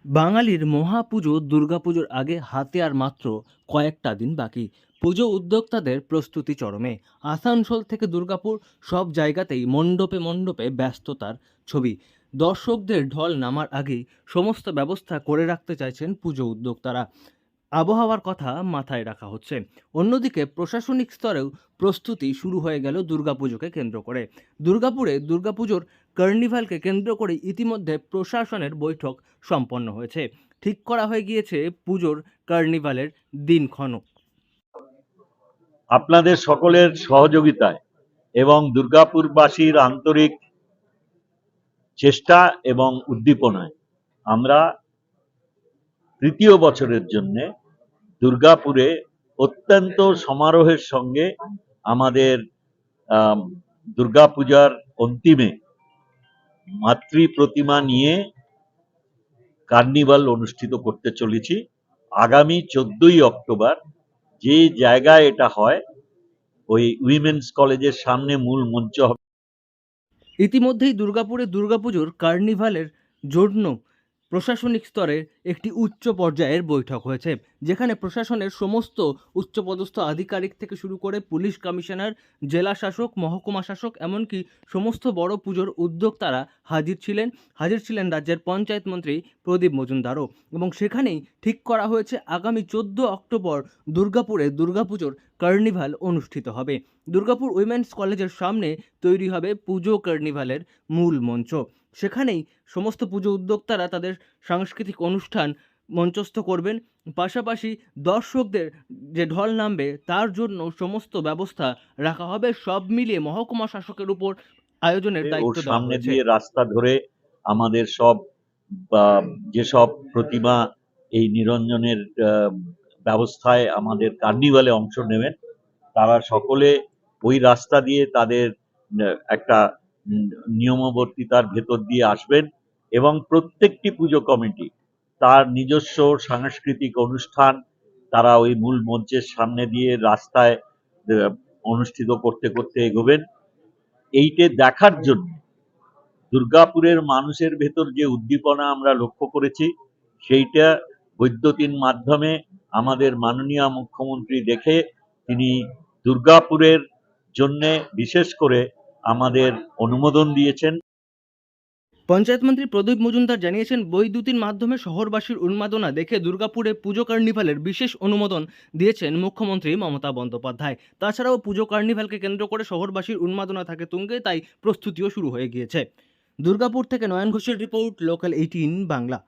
বাঙালির মহাপুজো দুর্গাপুজোর আগে হাতে আর মাত্র কয়েকটা দিন বাকি। পুজো উদ্যোক্তাদের প্রস্তুতি চরমে। আসানসোল থেকে দুর্গাপুর সব জায়গাতেই মণ্ডপে মণ্ডপে ব্যস্ততার ছবি। দর্শকদের ঢল নামার আগেই সমস্ত ব্যবস্থা করে রাখতে চাইছেন পুজো উদ্যোক্তারা। আবহাওয়ার কথা মাথায় রাখা হচ্ছে। অন্যদিকে প্রশাসনিক স্তরেও প্রস্তুতি শুরু হয়ে গেল দুর্গাপুজোকে কেন্দ্র করে। দুর্গাপুরে দুর্গাপুজোর কার্নিভালকে কেন্দ্র করে ইতিমধ্যে প্রশাসনের বৈঠক সম্পন্ন হয়েছে। ঠিক করা হয়ে গিয়েছে পুজোর কার্নিভালের দিনক্ষণ। আপনাদের সকলের সহযোগিতায় এবং দুর্গাপুরবাসীর আন্তরিক চেষ্টা এবং উদ্দীপনায় আমরা তৃতীয় বছরের জন্য দুর্গাপুরে অত্যন্ত সমারোহের সঙ্গে আমাদের দুর্গাপূজার অন্তিমে মাতৃ প্রতিমা নিয়ে কার্নিভাল অনুষ্ঠিত করতে চলেছি। আগামী 14ই অক্টোবর যে জায়গায় এটা হয় ওই উইমেন্স কলেজের সামনে মূল মঞ্চ হবে। ইতিমধ্যেই দুর্গাপুরে দুর্গাপুজোর কার্নিভালের জন্য প্রশাসনিক স্তরে একটি উচ্চ পর্যায়ের বৈঠক হয়েছে, যেখানে প্রশাসনের সমস্ত উচ্চপদস্থ আধিকারিক থেকে শুরু করে পুলিশ কমিশনার, জেলা শাসক, মহকুমা শাসক, এমনকি সমস্ত বড় পুজোর উদ্যোক্তারা হাজির ছিলেন রাজ্যের পঞ্চায়েত মন্ত্রী প্রদীপ মজুমদারও। এবং সেখানেই ঠিক করা হয়েছে আগামী 14 অক্টোবর দুর্গাপুরে দুর্গাপুজোর কার্নিভাল অনুষ্ঠিত হবে। দুর্গাপুর উইমেন্স কলেজের সামনে তৈরি হবে পুজো কার্নিভালের মূল মঞ্চ। সেখানেই সমস্ত পুজো উদ্যোক্তারা তাদের সাংস্কৃতিক অনুষ্ঠান মঞ্চস্থ করবেন। পাশাপাশি দর্শকদের যে ঢল নামবে তার জন্য সমস্ত ব্যবস্থা রাখা হবে। সব মিলিয়ে মহকুমা শাসকের উপর আয়োজনের ওর দায়িত্ব দেওয়া সামনে হয়েছে। দিয়ে রাস্তা ধরে আমাদের সব যেসব প্রতিমা এই নিরঞ্জনের ব্যবস্থায় আমাদের কার্নিভালে অংশ নেবেন তারা সকলে ওই রাস্তা দিয়ে তাদের একটা নিয়মবর্তিতার ভেতর দিয়ে আসবেন এবং প্রত্যেকটি পুজো কমিটি তার নিজস্ব সাংস্কৃতিক অনুষ্ঠান তারা ওই মূল মঞ্চের সামনে দিয়ে রাস্তায় অনুষ্ঠিত করতে করতে এগোবেন। এইটা দেখার জন্য দুর্গাপুরের মানুষের ভেতর যে উদ্দীপনা আমরা লক্ষ্য করেছি সেইটা বৈদ্যুতিন মাধ্যমে আমাদের মাননীয় মুখ্যমন্ত্রী দেখে তিনি দুর্গাপুরের জন্য বিশেষ করে আমাদের অনুমোদন দিয়েছেন। পঞ্চায়েত মন্ত্রী প্রদীপ মজুমদার জানিয়েছেন, বৈদ্যুতিন মাধ্যমে শহরবাসীর উন্মাদনা দেখে দুর্গাপুরে পুজো কার্নিভালের বিশেষ অনুমোদন দিয়েছেন মুখ্যমন্ত্রী মমতা বন্দ্যোপাধ্যায়। তাছাড়াও পুজো কার্নিভালকে কেন্দ্র করে শহরবাসীর উন্মাদনা থাকে তুঙ্গে, তাই প্রস্তুতিও শুরু হয়ে গিয়েছে। দুর্গাপুর থেকে নয়ন ঘোষের রিপোর্ট, লোকাল 18 বাংলা।